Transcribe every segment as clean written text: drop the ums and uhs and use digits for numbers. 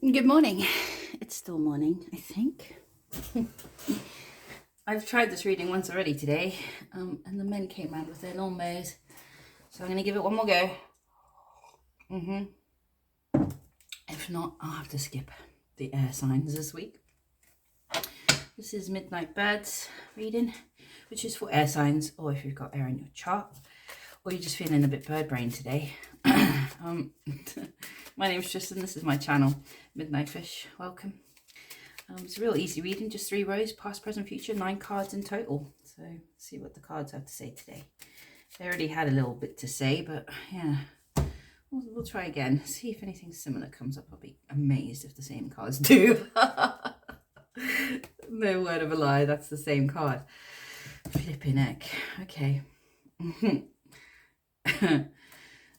Good morning. It's still morning, I think. I've tried this reading once already today, and the men came round with their lawnmowers, so I'm going to give it one more go. If not, I'll have to skip the air signs this week. This is Midnight Birds reading, which is for air signs, or if you've got air in your chart, or you're just feeling a bit bird brain today. My name's Tristan, this is my channel, Midnight Fish. Welcome. It's a real easy reading, just 3 rows, past, present, future, 9 cards in total. So let's see what the cards have to say today. They already had a little bit to say, but yeah, we'll try again. See if anything similar comes up. I'll be amazed if the same cards do. No word of a lie, that's the same card. Flipping heck. Okay.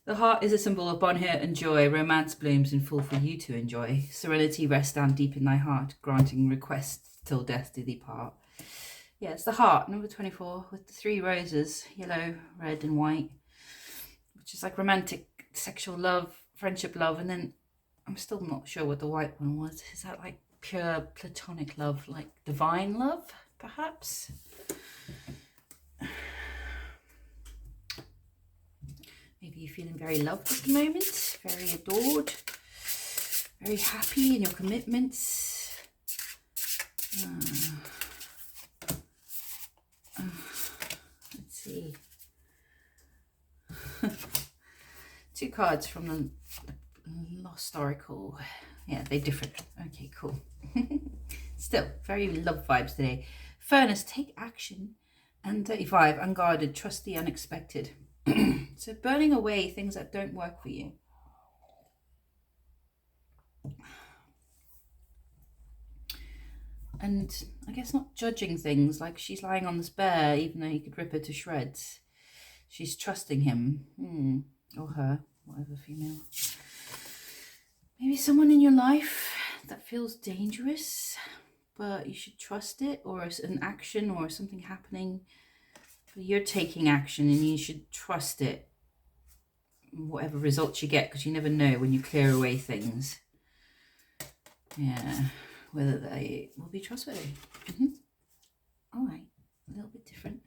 The heart is a symbol of bonheur and joy. Romance blooms in full for you to enjoy. Serenity rests down deep in thy heart, granting requests till death do thee part. Yeah, it's the heart, number 24, with the 3 roses, yellow, red, and white, which is like romantic, sexual love, friendship love, and then I'm still not sure what the white one was. Is that like pure platonic love, like divine love, perhaps? Maybe you're feeling very loved at the moment, very adored, very happy in your commitments. Let's see. 2 cards from the Lost Oracle. Yeah, they're different. Okay, cool. Still, very love vibes today. Furnace, take action. And 35, unguarded, trust the unexpected. So burning away things that don't work for you. And I guess not judging things, like she's lying on this bear, even though he could rip her to shreds. She's trusting him, or her, whatever female. Maybe someone in your life that feels dangerous, but you should trust it, or an action or something happening, but you're taking action and you should trust it, whatever results you get, because you never know when you clear away things. Yeah, whether they will be trustworthy. All right, a little bit different.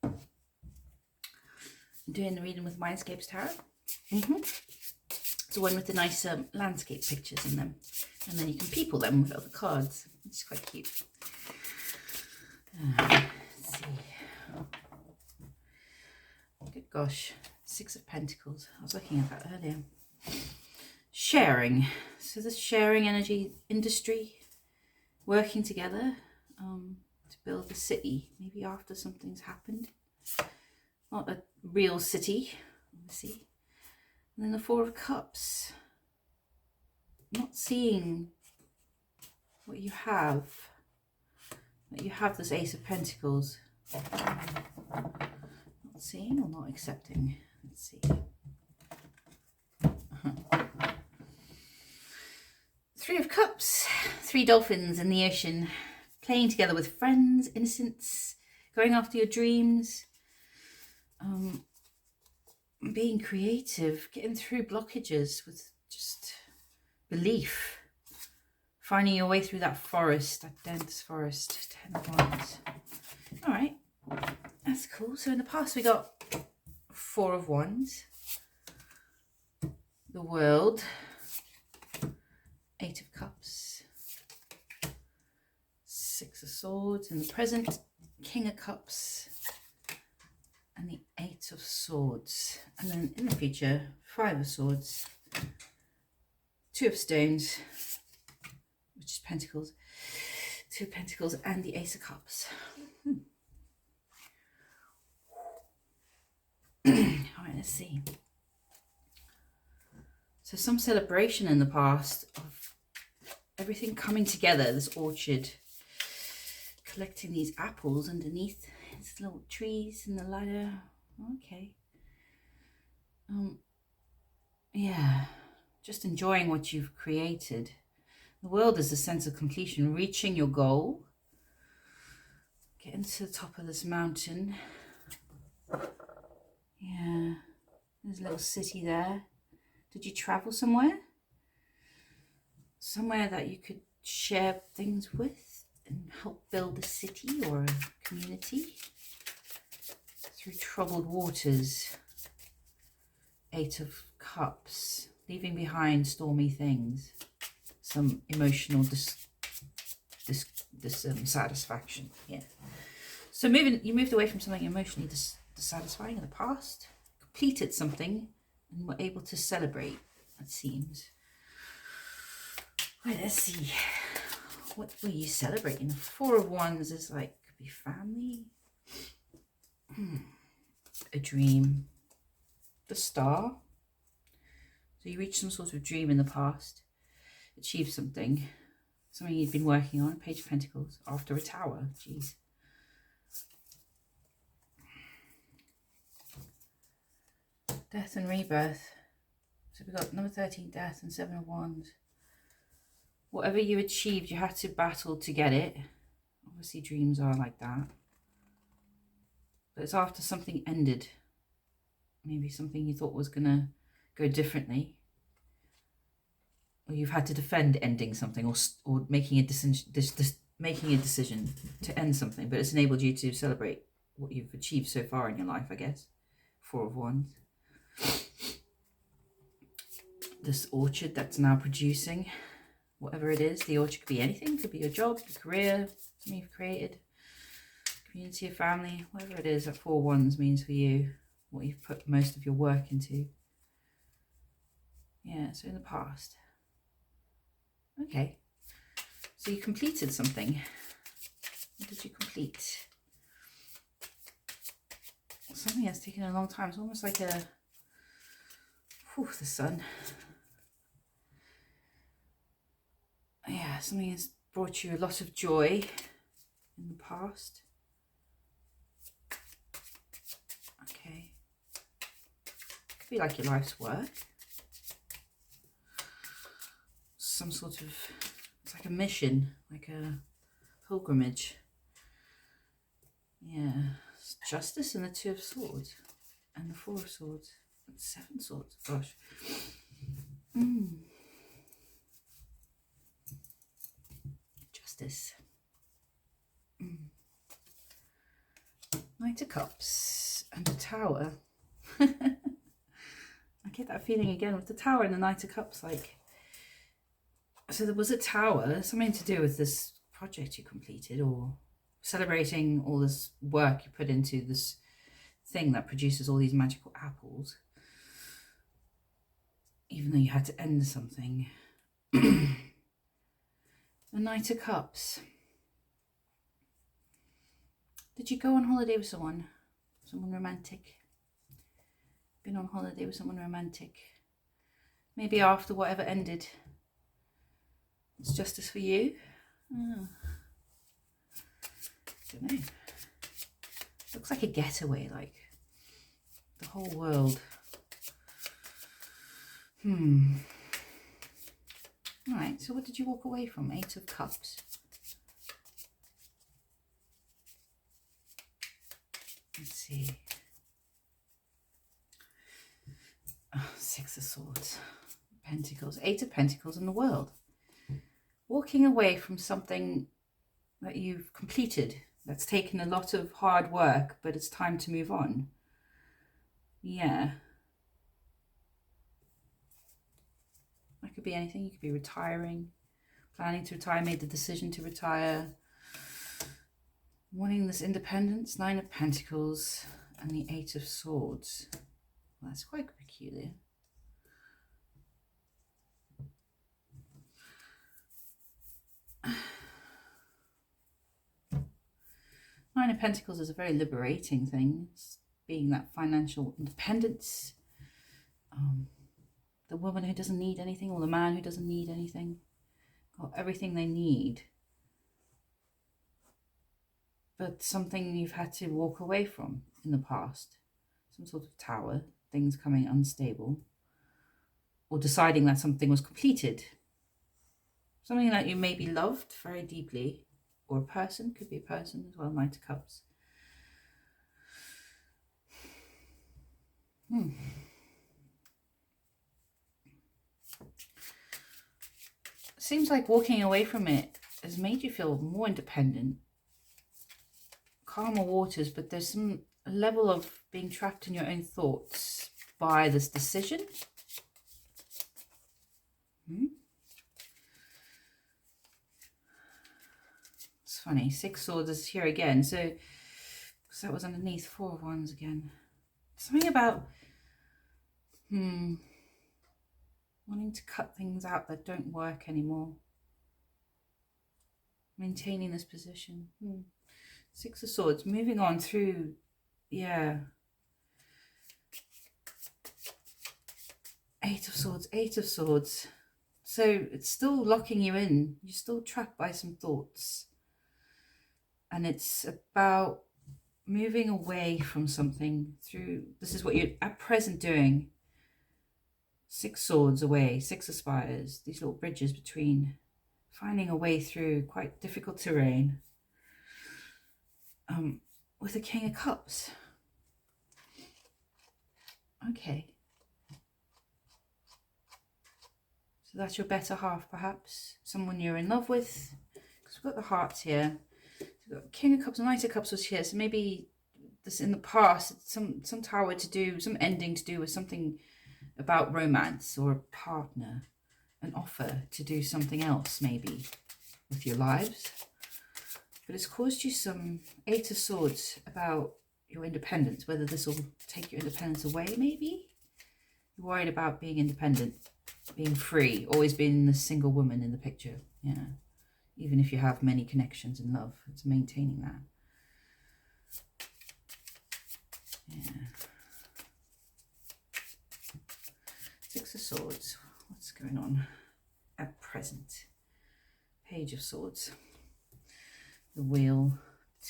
I'm doing the reading with Mindscapes Tarot. It's the one with the nice landscape pictures in them, and then you can people them with other cards. It's quite cute. Let's see. Good gosh, 6 of Pentacles. I was looking at that earlier. Sharing. So the sharing energy industry, working together to build a city, maybe after something's happened. Not a real city, see. And then the 4 of Cups. Not seeing what you have. That you have this Ace of Pentacles. Not seeing or not accepting. Let's see. 3 of Cups. 3 dolphins in the ocean. Playing together with friends, innocence, going after your dreams. Being creative, getting through blockages with just belief, finding your way through that forest, that dense forest. 10 of Wands. All right, that's cool. So in the past we got 4 of Wands, the World, 8 of Cups, 6 of Swords. In the present, King of Cups, and the 8 of Swords. And then in the future, 5 of Swords, 2 of Stones, which is Pentacles, 2 of Pentacles, and the Ace of Cups. All right, let's see. So some celebration in the past of everything coming together, this orchard, collecting these apples underneath these little trees and the ladder. Okay. Yeah, just enjoying what you've created. The world is a sense of completion, reaching your goal, getting to the top of this mountain. Yeah, there's a little city there. Did you travel somewhere? somewhere that you could share things with and help build a city or a community. Through troubled waters. 8 of Cups, leaving behind stormy things, some emotional dissatisfaction. Yeah. So you moved away from something emotionally dissatisfying in the past, completed something, and were able to celebrate. It seems. Right, let's see. What were you celebrating? The 4 of Wands is like could be family, a dream. The Star. So you reached some sort of dream in the past, achieved something you'd been working on. Page of Pentacles after a Tower. Jeez. Death and rebirth. So we've got number 13, death, and 7 of Wands. Whatever you achieved, you had to battle to get it. Obviously dreams are like that. But it's after something ended. Maybe something you thought was going to go differently. Or you've had to defend ending something, or making a decision to end something. But it's enabled you to celebrate what you've achieved so far in your life, I guess. 4 of Wands. This orchard that's now producing, whatever it is. The orchard could be anything. Could be your job, your career, something you've created. Community, or family, whatever it is that 4 of Wands means for you. What you've put most of your work into. Yeah, so in the past. Okay. So you completed something. What did you complete? Something that's taken a long time. It's almost like the Sun. Yeah, something has brought you a lot of joy in the past. Okay. Could be like your life's work. Some sort of, it's like a mission, like a pilgrimage. Yeah. It's Justice and the 2 of Swords. And the 4 of Swords. And 7 Swords. Gosh. Justice. Knight of Cups. And the Tower. I get that feeling again with the Tower and the Knight of Cups, like. So there was a tower, something to do with this project you completed, or celebrating all this work you put into this thing that produces all these magical apples. Even though you had to end something. The Knight of Cups. Did you go on holiday with someone? Someone romantic? Been on holiday with someone romantic? Maybe after whatever ended. It's justice for you. Oh. Don't know. Looks like a getaway, like the whole world. Right, so what did you walk away from? 8 of Cups. Let's see. 6 of Swords. Pentacles. 8 of Pentacles in the world. Walking away from something that you've completed, that's taken a lot of hard work, but it's time to move on. Yeah. That could be anything. You could be retiring, planning to retire, made the decision to retire, wanting this independence. 9 of Pentacles and the 8 of Swords. Well, that's quite peculiar. Nine of Pentacles is a very liberating thing. It's being that financial independence. The woman who doesn't need anything, or the man who doesn't need anything. Got everything they need. But something you've had to walk away from in the past. Some sort of tower, things coming unstable. Or deciding that something was completed. Something that you maybe loved very deeply. Or a person, could be a person as well, 9 of Cups. Seems like walking away from it has made you feel more independent, calmer waters, but there's some level of being trapped in your own thoughts by this decision. It's funny, 6 swords is here again, so that was underneath 4 of wands again. Something about wanting to cut things out that don't work anymore. Maintaining this position. 6 of swords, moving on through, yeah. 8 of swords, 8 of swords. So it's still locking you in. You're still trapped by some thoughts. And it's about moving away from something through, this is what you're at present doing. 6 swords away, 6 of spires, these little bridges between, finding a way through quite difficult terrain. With the King of Cups. Okay. So that's your better half, perhaps. Someone you're in love with. Because we've got the hearts here. So we've got King of Cups and Knight of Cups was here. So maybe this in the past, some tower to do, some ending to do with something about romance or a partner. An offer to do something else, maybe, with your lives. But it's caused you some 8 of swords about your independence, whether this will take your independence away, maybe? You're worried about being independent, being free, always being the single woman in the picture, yeah. Even if you have many connections in love, it's maintaining that. Yeah. 6 of swords, what's going on at present? Page of swords. The wheel,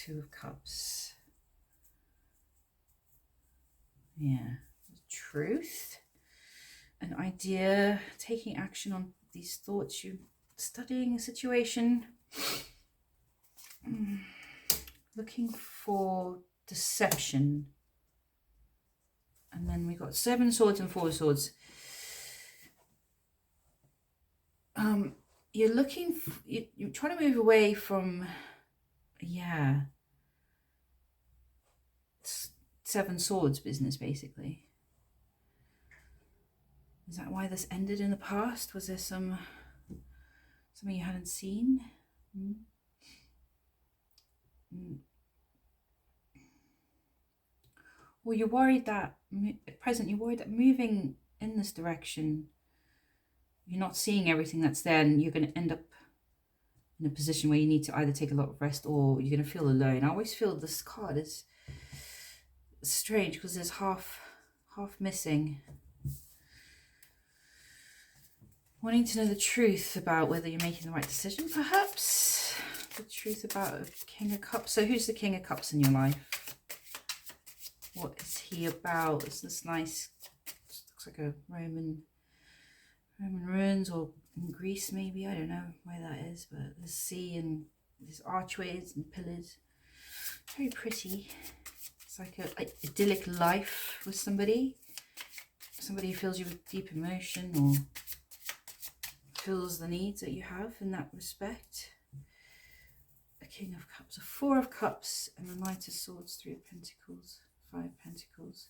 2 of cups. Yeah, truth, an idea, taking action on these thoughts, you studying a situation, looking for deception. And then we got 7 swords and 4 swords. You're looking, you're trying to move away from, yeah, 7 swords business, basically. Is that why this ended in the past? Was there something you hadn't seen? Well, you're worried that, at present, you're worried that moving in this direction, you're not seeing everything that's there, and you're going to end up in a position where you need to either take a lot of rest or you're going to feel alone. I always feel this card is strange because there's half missing. Wanting to know the truth about whether you're making the right decision, perhaps. The truth about a King of Cups. So who's the King of Cups in your life? What is he about? Is this nice, looks like a Roman ruins, or in Greece maybe, I don't know where that is, but the sea and there's archways and pillars. Very pretty. It's like a idyllic life with somebody who fills you with deep emotion or fills the needs that you have in that respect. A King of Cups, a 4 of Cups, and a Knight of Swords, 3 of Pentacles, 5 Pentacles.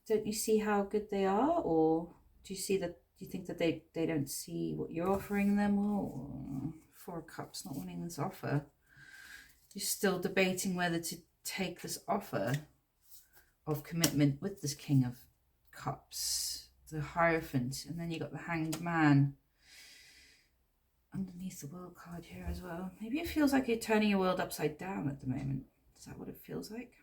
Don't you see how good they are, or do you see that? Do you think that they don't see what you're offering them? Or 4 of Cups, not wanting this offer. You're still debating whether to take this offer of commitment with this King of Cups, the Hierophant, and then you got the Hanged Man underneath the World card here as well. Maybe it feels like you're turning your world upside down at the moment. Is that what it feels like?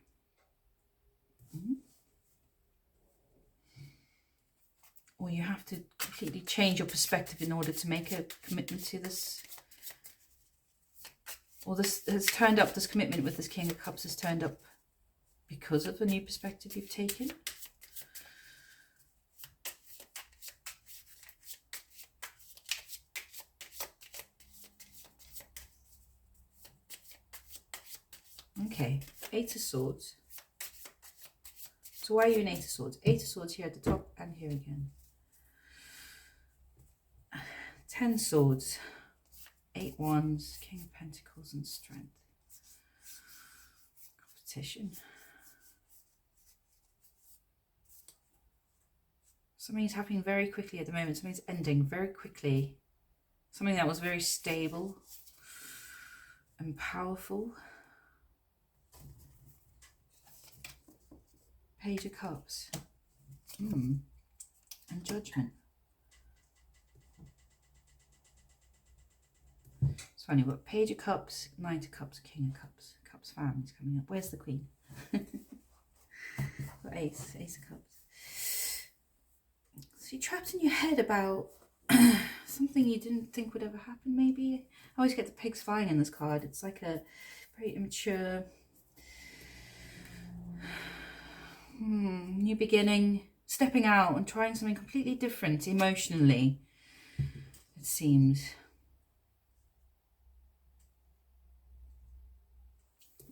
Or you have to completely change your perspective in order to make a commitment to this. Or this has turned up, this commitment with this King of Cups has turned up because of a new perspective you've taken. Okay, 8 of Swords. So why are you in 8 of Swords? 8 of Swords here at the top and here again. 10 swords, 8 wands, King of Pentacles and strength. Competition. Something's happening very quickly at the moment. Something's ending very quickly. Something that was very stable and powerful. Page of Cups. And Judgment. It's funny, we've got Page of Cups, Knight of Cups, King of Cups. Cups family's coming up. Where's the Queen? Got Ace of Cups. So you're trapped in your head about something you didn't think would ever happen, maybe. I always get the pigs flying in this card. It's like a very immature new beginning, stepping out and trying something completely different emotionally, it seems.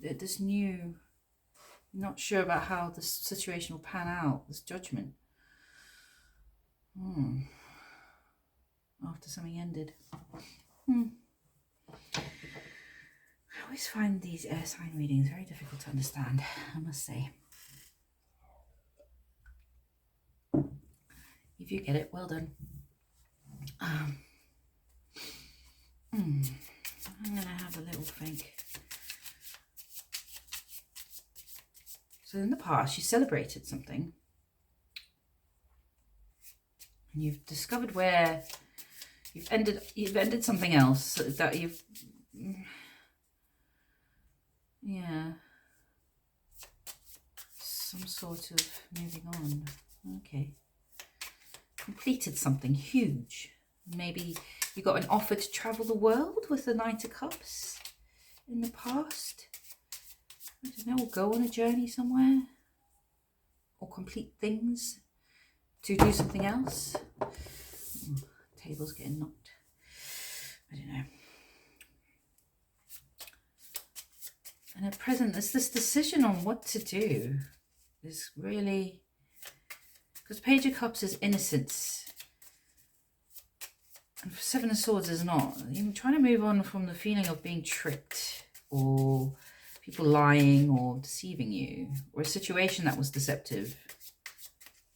This new, not sure about how this situation will pan out, this Judgment. After something ended. I always find these air sign readings very difficult to understand, I must say. If you get it, well done. I'm going to have a little think. So in the past, you celebrated something. And you've discovered where you've ended something else that you've, some sort of moving on. Okay. Completed something huge. Maybe you got an offer to travel the world with the Knight of Cups in the past. I don't know, or go on a journey somewhere. Or complete things to do something else. Table's getting knocked. I don't know. And at present, there's this decision on what to do. There's really... Because Page of Cups is innocence. And Seven of Swords is not. You're trying to move on from the feeling of being tricked. Or people lying or deceiving you. Or a situation that was deceptive.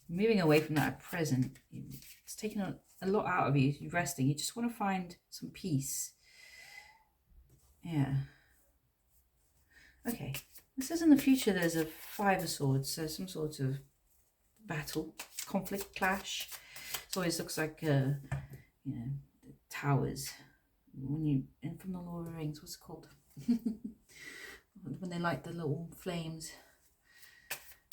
Moving away from that at present. It's taken a lot out of you. You're resting. You just want to find some peace. Yeah. Okay. This says in the future there's a Five of Swords. So some sort of battle, conflict, clash. It always looks like, you know, the towers. When you, and from the Lord of the Rings, what's it called? When they light the little flames.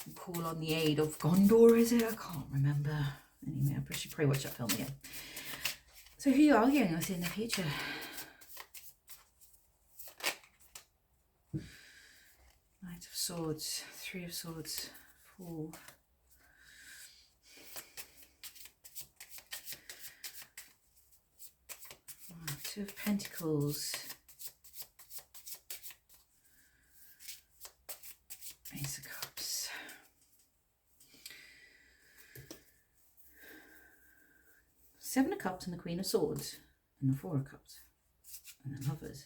And call on the aid of Gondor, is it? I can't remember. Anyway, I should probably watch that film again. So who are you arguing with in the future? Knight of Swords, Three of Swords, Four. Two of Pentacles. Ace of Cups. Seven of Cups and the Queen of Swords. And the Four of Cups. And the Lovers.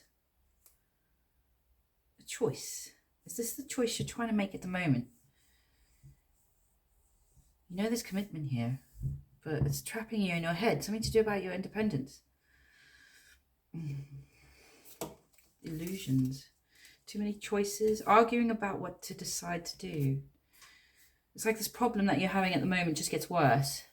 A choice. Is this the choice you're trying to make at the moment? You know there's commitment here. But it's trapping you in your head. Something to do about your independence. Illusions. Too many choices. Arguing about what to decide to do. It's like this problem that you're having at the moment just gets worse.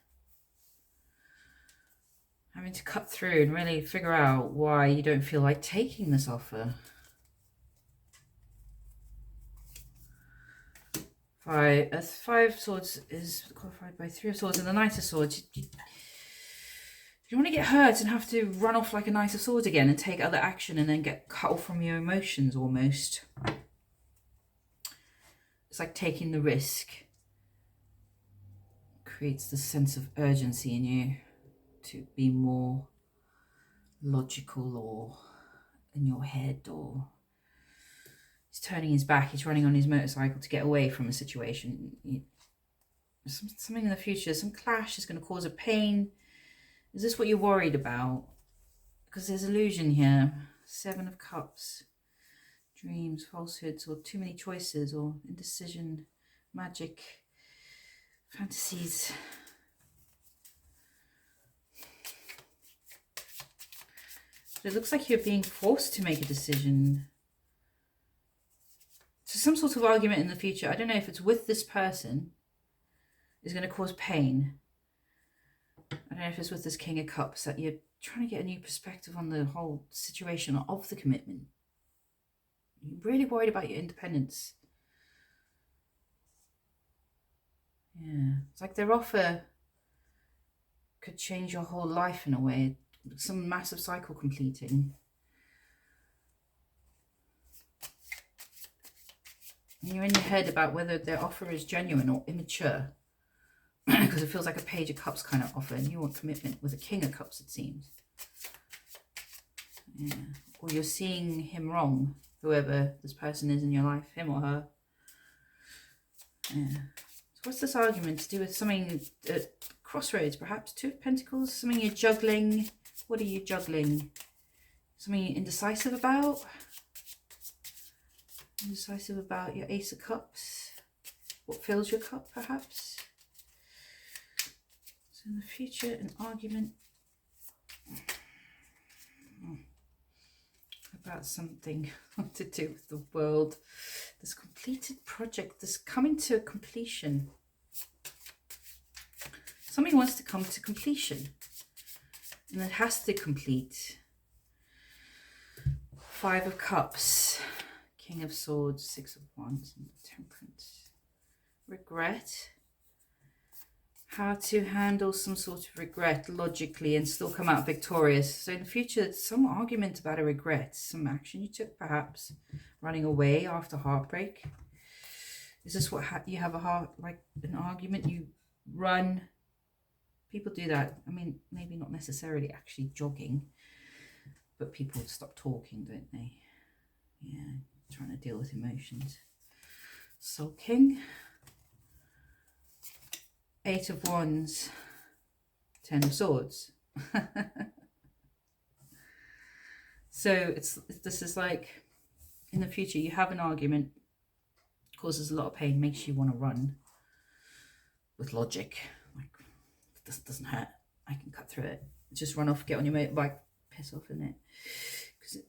Having to cut through and really figure out why you don't feel like taking this offer. Five Swords is qualified by Three of Swords and the Knight of Swords. You don't want to get hurt and have to run off like a Knight of Swords again and take other action and then get cut off from your emotions almost. It's like taking the risk. Creates this sense of urgency in you to be more logical or in your head, or he's turning his back, he's running on his motorcycle to get away from a situation. Something in the future, some clash is going to cause a pain. Is this what you're worried about? because there's illusion here. 7 of Cups. Dreams, falsehoods, or too many choices, or indecision, magic, fantasies. But it looks like you're being forced to make a decision. So some sort of argument in the future, I don't know if it's with this person, is going to cause pain. I don't know if it's with this King of Cups, that you're trying to get a new perspective on the whole situation of the commitment. You're really worried about your independence. Yeah, it's like their offer could change your whole life in a way. Some massive cycle completing. And you're in your head about whether their offer is genuine or immature. Because it feels like a Page of Cups kind of offer, and you want commitment with a King of Cups, it seems. Yeah. Or you're seeing him wrong, whoever this person is in your life, him or her. Yeah. So what's this argument to do with something at crossroads, perhaps? 2 of Pentacles, something you're juggling. What are you juggling? Something you're indecisive about? Indecisive about your Ace of Cups? What fills your cup, perhaps? So in the future, an argument about something to do with the world. This completed project, this coming to completion. Something wants to come to completion. And it has to complete. 5 of Cups. King of Swords, 6 of Wands, and Temperance. Regret. How to handle some sort of regret logically and still come out victorious. So in the future, some argument about a regret, some action you took, perhaps running away after heartbreak. Is this what you have like an argument? You run. People do that. I mean, maybe not necessarily actually jogging, but people stop talking, don't they? Yeah, trying to deal with emotions. Sulking. 8 of Wands, 10 of Swords. So this is like, in the future, you have an argument, causes a lot of pain, makes you want to run with logic. Like, this doesn't hurt. I can cut through it. Just run off, get on your motorbike, piss off, isn't it?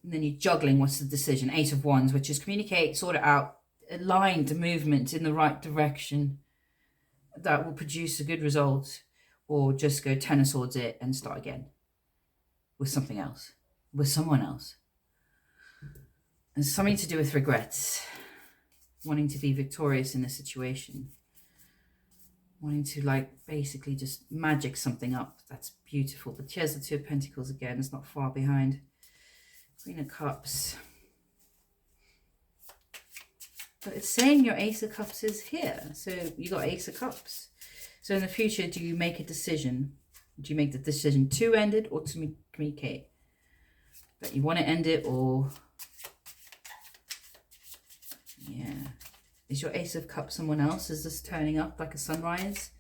And then you're juggling, what's the decision? 8 of Wands, which is communicate, sort it out, aligned movement in the right direction. That will produce a good result, or just go 10 of Swords it and start again with something else, with someone else. And something to do with regrets, wanting to be victorious in a situation, wanting to like basically just magic something up. That's beautiful. But here's the 2 of Pentacles again. It's not far behind. Queen of Cups. But it's saying your Ace of Cups is here. So you got Ace of Cups. So in the future, do you make a decision? Do you make the decision to end it or to communicate? That you want to end it, or... Yeah. Is your Ace of Cups someone else? Is this turning up like a sunrise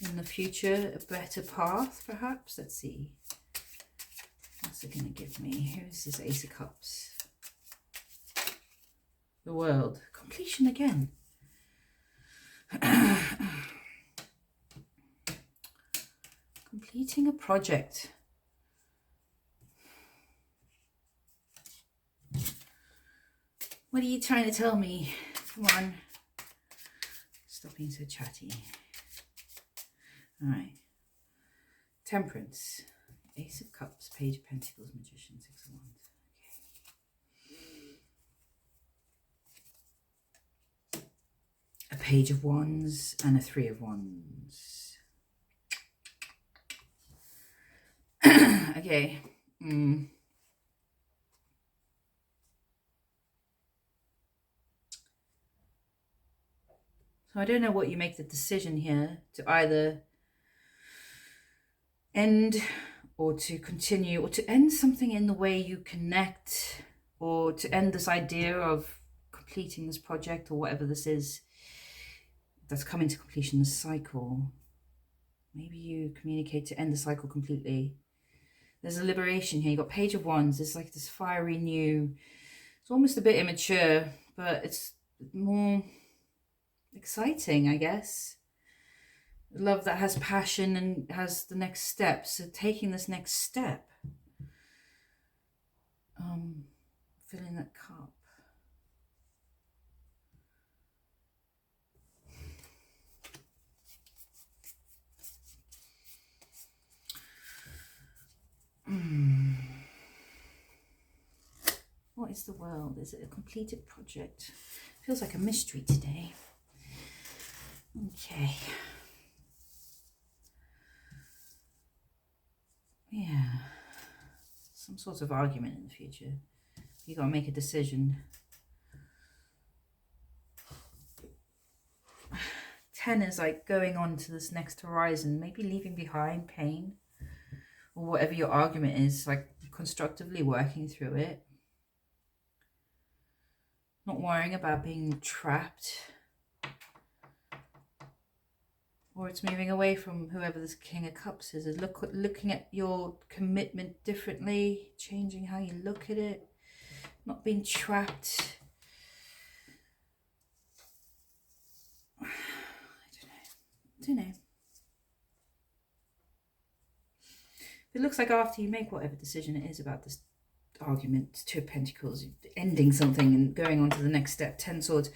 in the future? A better path, perhaps? Let's see. What's it going to give me? Who's this Ace of Cups? The World. Completion again. Completing a project. What are you trying to tell me? Come on. Stop being so chatty. All right. Temperance. Ace of Cups, Page of Pentacles, Magician, 6 of Wands. A Page of Wands and a 3 of Wands. Okay. So I don't know what you make the decision here, to either end or to continue, or to end something in the way you connect, or to end this idea of completing this project or whatever this is that's coming to completion, this cycle. Maybe you communicate to end the cycle completely. There's a liberation here. You got Page of Wands. It's like this fiery new. It's almost a bit immature, but it's more exciting, I guess. Love that has passion and has the next step. So taking this next step, filling that cup. What is the world? Is it a completed project? Feels like a mystery today. Okay. Yeah. Some sort of argument in the future. You got to make a decision. 10 is like going on to this next horizon, maybe leaving behind pain or whatever your argument is, like constructively working through it. Not worrying about being trapped. Or it's moving away from whoever this King of Cups is. Looking at your commitment differently, changing how you look at it, not being trapped. I don't know. It looks like after you make whatever decision it is about this argument, Two of Pentacles, ending something and going on to the next step, 10 Swords,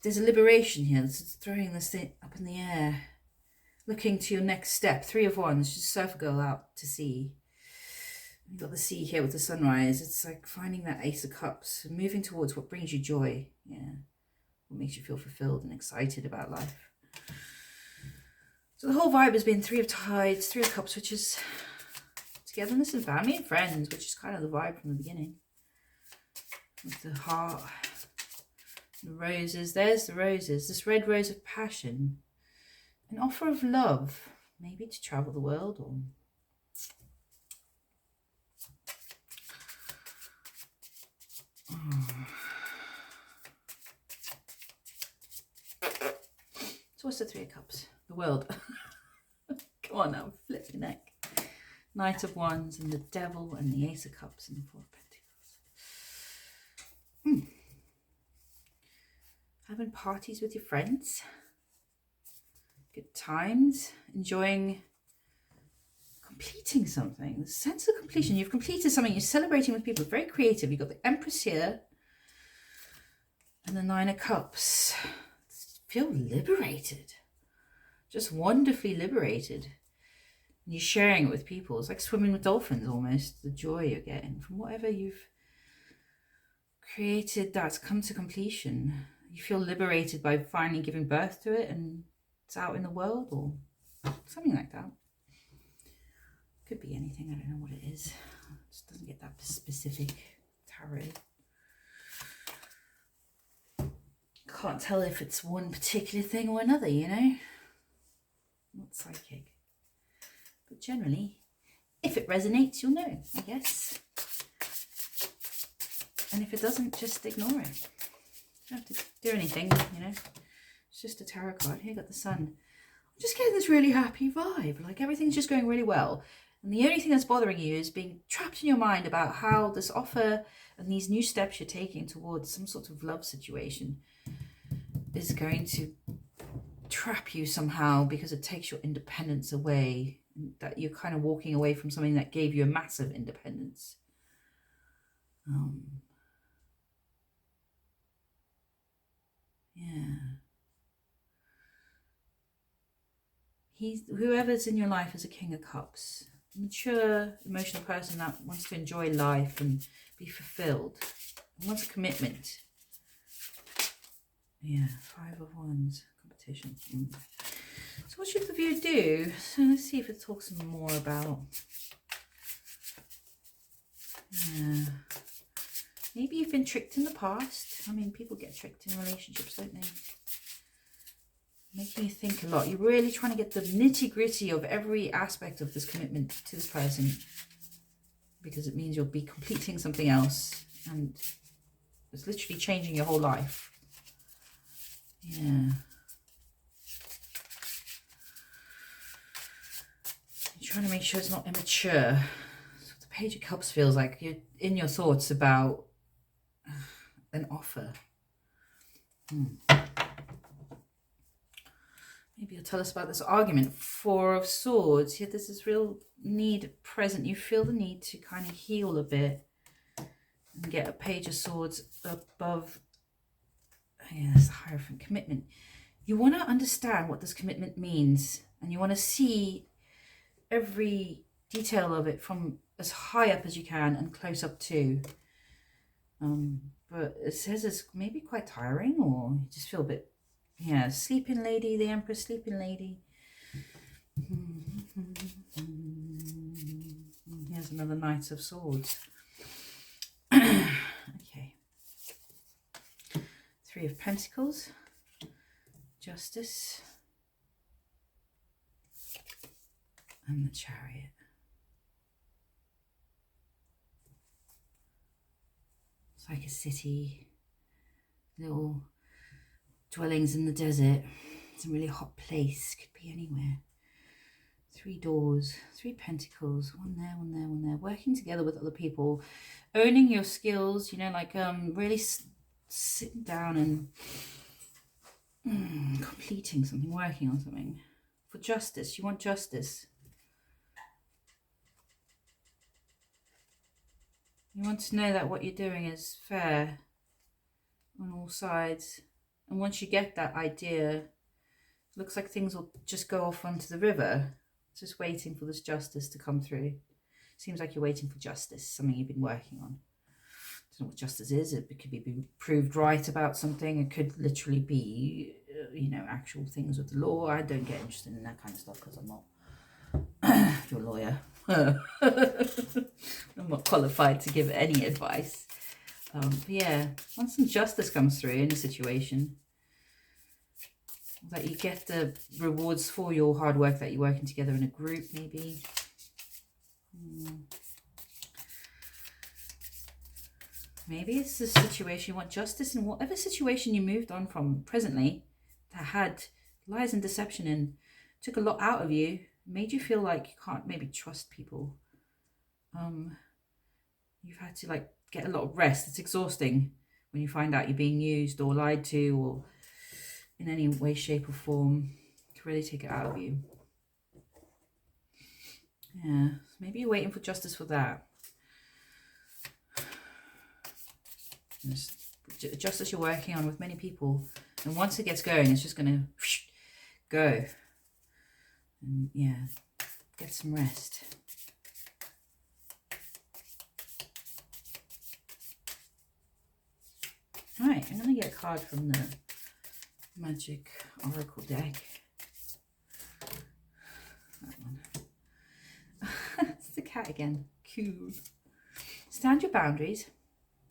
there's a liberation here. It's throwing this thing up in the air, looking to your next step. 3 of Wands, just surf a girl out to sea. You've got the sea here with the sunrise. It's like finding that Ace of Cups, moving towards what brings you joy. Yeah, what makes you feel fulfilled and excited about life. So the whole vibe has been 3 of Tides, 3 of Cups, which is togetherness and family and friends, which is kind of the vibe from the beginning. With the heart, the roses, there's the roses, this red rose of passion, an offer of love, maybe to travel the world or So what's the 3 of Cups? The world. Come on now, flip your neck. Knight of Wands and the Devil and the Ace of Cups and the 4 of Pentacles. Having parties with your friends. Good times. Enjoying completing something. The sense of completion. You've completed something. You're celebrating with people. Very creative. You've got the Empress here. And the 9 of Cups. Feel liberated. Just wonderfully liberated. And you're sharing it with people. It's like swimming with dolphins almost. The joy you're getting from whatever you've created that's come to completion. You feel liberated by finally giving birth to it and it's out in the world or something like that. Could be anything. I don't know what it is. It just doesn't get that specific. Tarot. Can't tell if it's one particular thing or another, you know. Not psychic. But generally, if it resonates, you'll know, I guess. And if it doesn't, just ignore it. You don't have to do anything, you know. It's just a tarot card. Here you got the Sun. I'm just getting this really happy vibe. Like everything's just going really well. And the only thing that's bothering you is being trapped in your mind about how this offer and these new steps you're taking towards some sort of love situation is going to trap you somehow because it takes your independence away. That you're kind of walking away from something that gave you a massive independence. Yeah. Whoever's in your life is a King of Cups. A mature, emotional person that wants to enjoy life and be fulfilled. And wants a commitment. Yeah, 5 of Wands. Competition. So what should the viewer do? So let's see if it talks more about... Yeah. Maybe you've been tricked in the past. I mean, people get tricked in relationships, don't they? Making you think a lot. You're really trying to get the nitty-gritty of every aspect of this commitment to this person. Because it means you'll be completing something else. And it's literally changing your whole life. Yeah. You're trying to make sure it's not immature. Page of Cups feels like you're in your thoughts about an offer. Maybe you'll tell us about this argument. Four of Swords. Yeah, there's this real need present. You feel the need to kind of heal a bit and get a Page of Swords above. Yeah, it's a Hierophant. Commitment. You want to understand what this commitment means, and you want to see every detail of it from as high up as you can and close up too. But it says it's maybe quite tiring, or you just feel a bit, yeah, Sleeping Lady, the Empress, Sleeping Lady. Here's another Knight of Swords. Okay. Three of Pentacles, Justice, and the Chariot. It's like a city, little dwellings in the desert. It's a really hot place, could be anywhere. Three doors, three pentacles, one there, one there, one there. Working together with other people, owning your skills, you know, like really sitting down and completing something, working on something. For justice, you want justice. You want to know that what you're doing is fair on all sides. And once you get that idea, it looks like things will just go off onto the river. Just waiting for this justice to come through. Seems like you're waiting for justice, something you've been working on. I don't know what justice is. It could be proved right about something. It could literally be, you know, actual things with the law. I don't get interested in that kind of stuff because I'm not your lawyer. I'm not qualified to give any advice. But yeah, once some justice comes through in a situation, that you get the rewards for your hard work, that you're working together in a group, maybe. Maybe it's a situation you want justice in whatever situation you moved on from presently that had lies and deception in, took a lot out of you, made you feel like you can't maybe trust people. You've had to like get a lot of rest. It's exhausting when you find out you're being used or lied to or in any way, shape or form, to really take it out of you. Yeah, maybe you're waiting for justice for that. Justice you're working on with many people, and once it gets going, it's just going to go. And yeah, get some rest. All right, I'm going to get a card from the Magic Oracle deck. That one. It's the cat again. Cool. Stand your boundaries.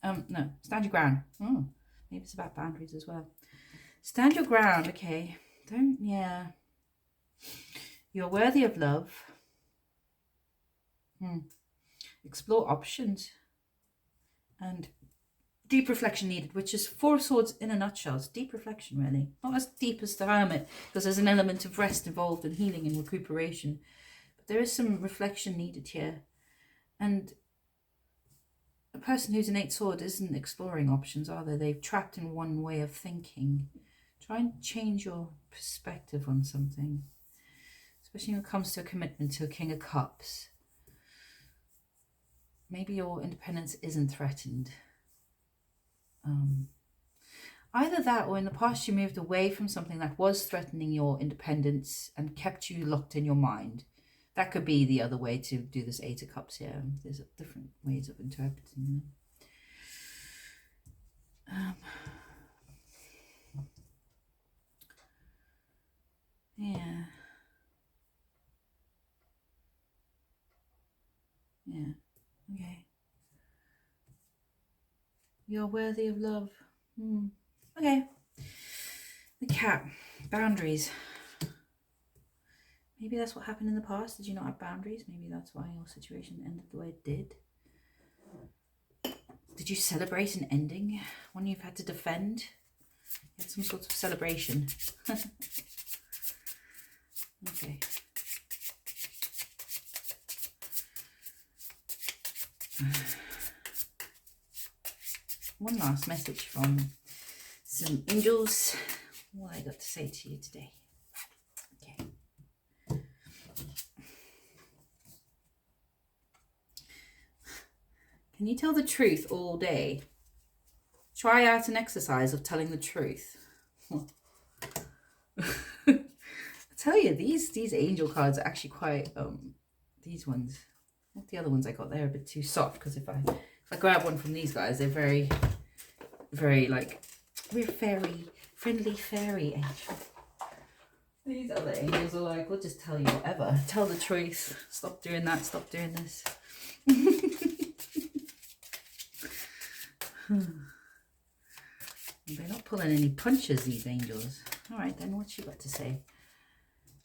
No, stand your ground. Oh, maybe it's about boundaries as well. Stand your ground, okay. Yeah. You're worthy of love. Explore options. And deep reflection needed, which is Four of Swords in a nutshell. It's deep reflection, really. Not as deep as the Hermit, because there's an element of rest involved in healing and recuperation. But there is some reflection needed here. And a person who's an Eight Sword isn't exploring options, are they? They're trapped in one way of thinking. Try and change your perspective on something. Especially when it comes to a commitment to a King of Cups. Maybe your independence isn't threatened. Either that, or in the past you moved away from something that was threatening your independence and kept you locked in your mind. That could be the other way to do this Eight of Cups here. There's different ways of interpreting them. Yeah. Yeah. Okay. You're worthy of love. Okay. The cat. Boundaries. Maybe that's what happened in the past. Did you not have boundaries? Maybe that's why your situation ended the way it did. Did you celebrate an ending? One you've had to defend? You had some sort of celebration. Okay. One last message from some angels. What I got to say to you today. Okay. Can you tell the truth all day? Try out an exercise of telling the truth. I tell you, these angel cards are actually quite these ones. Not the other ones I got, they're a bit too soft, because if I grab one from these guys, they're very, very like, we're fairy, friendly fairy angel. These other angels are like, we'll just tell you whatever. Tell the truth. Stop doing that. Stop doing this. They're not pulling any punches, these angels. All right, then, what you got to say?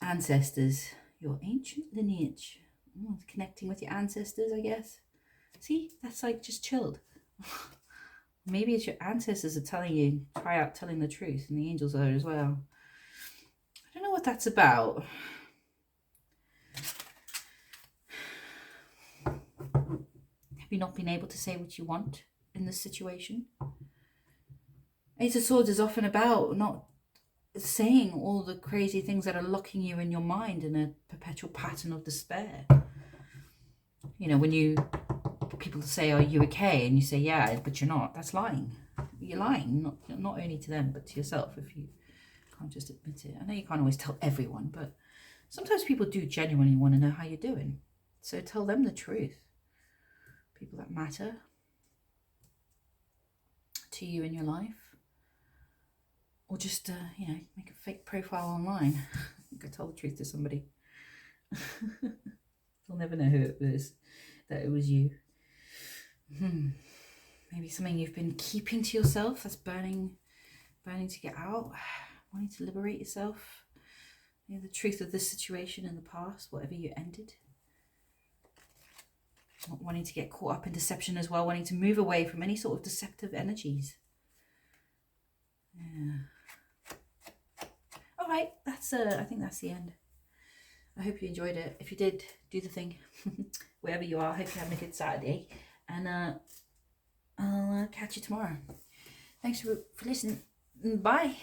Ancestors, your ancient lineage. Oh, connecting with your ancestors, I guess. See, that's like just chilled. Maybe it's your ancestors are telling you, try out telling the truth, and the angels are as well. I don't know what that's about. Have you not been able to say what you want in this situation? Ace of Swords is often about not saying all the crazy things that are locking you in your mind in a perpetual pattern of despair. You know, when people say, are you okay? And you say, yeah, but you're not. That's lying. You're lying, not only to them, but to yourself, if you can't just admit it. I know you can't always tell everyone, but sometimes people do genuinely want to know how you're doing. So tell them the truth. People that matter to you in your life. Or just, you know, make a fake profile online. Go tell the truth to somebody. They'll never know who it was, that it was you. Maybe something you've been keeping to yourself that's burning to get out, wanting to liberate yourself. You know, the truth of this situation in the past, whatever you ended. Not wanting to get caught up in deception as well, wanting to move away from any sort of deceptive energies. Yeah. All right, that's I think that's the end. I hope you enjoyed it. If you did, do the thing. Wherever you are, I hope you're having a good Saturday. And I'll catch you tomorrow. Thanks for listening. Bye.